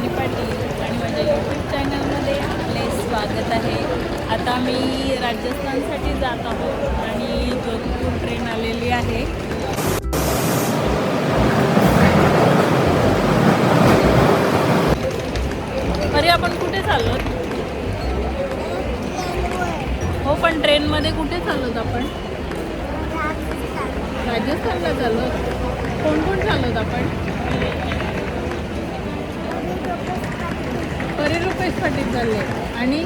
वैष्णवी पाटील आणि माझ्या यूट्यूब चॅनलमध्ये आपले स्वागत आहे. आता मी राजस्थानसाठी जात आहोत आणि जोधपूर ट्रेन आलेली आहे. अरे आपण कुठे चाललो? हो पण ट्रेनमध्ये कुठे चाललोत आपण? राजस्थानला चाललो. कोण कोण चाललोत आपण? परी रुपेश पाटील चालले आणि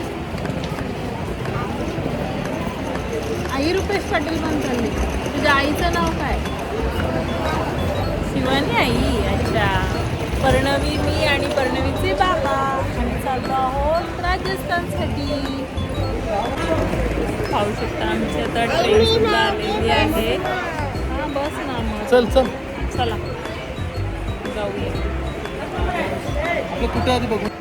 आई रुपेश पाटील पण चालले. तुझ्या आईचं नाव काय? शिवानी आई. अच्छा. पर्णवी मी आणि पर्णवीचे बाबा आम्ही चाललो आहोत राजस्थानसाठी. पाहू शकता आमची आता ट्रेन सुद्धा आलेली आहे. हां बस ना मग. चल चल चला जाऊया. आपलं कुठे आधी बघू.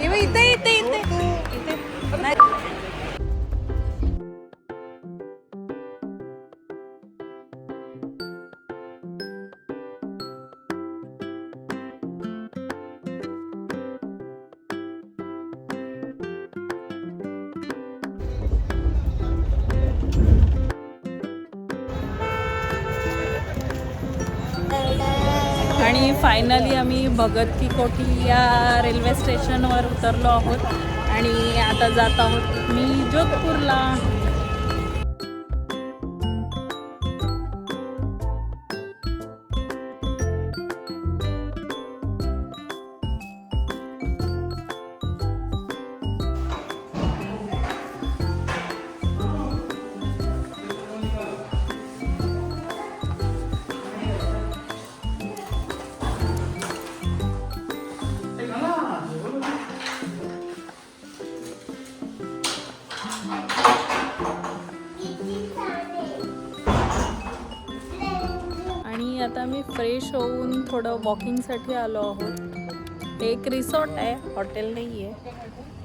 इथे इथे इथे इथे नाही. आणि फायनली आम्ही भगत की कोठी या रेल्वे स्टेशनवर उतरलो आहोत आणि आता जात आहोत मी जोधपूरला. आणि आता मी फ्रेश होऊन थोडं वॉकिंगसाठी आलो आहोत. एक रिसॉर्ट आहे, हॉटेल नाही आहे,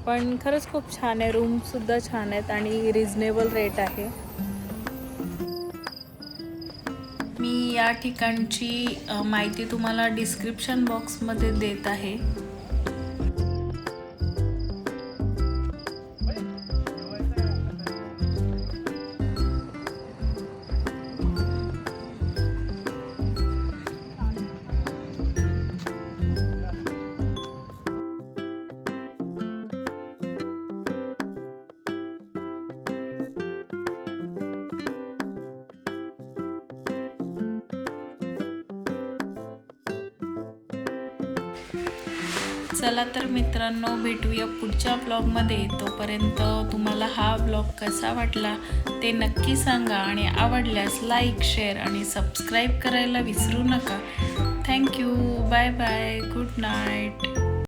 पण खरंच खूप छान आहे. रूमसुद्धा छान आहेत आणि रिजनेबल रेट आहे. मी या ठिकाणची माहिती तुम्हाला डिस्क्रिप्शन बॉक्समध्ये देत आहे. चला तर मित्रांनो, भेटूया पुढच्या ब्लॉगमध्ये. तोपर्यंत तुम्हाला हा ब्लॉग कसा वाटला ते नक्की सांगा आणि आवडल्यास लाईक, शेअर आणि सबस्क्राईब करायला विसरू नका. Thank you. Bye bye. Good night.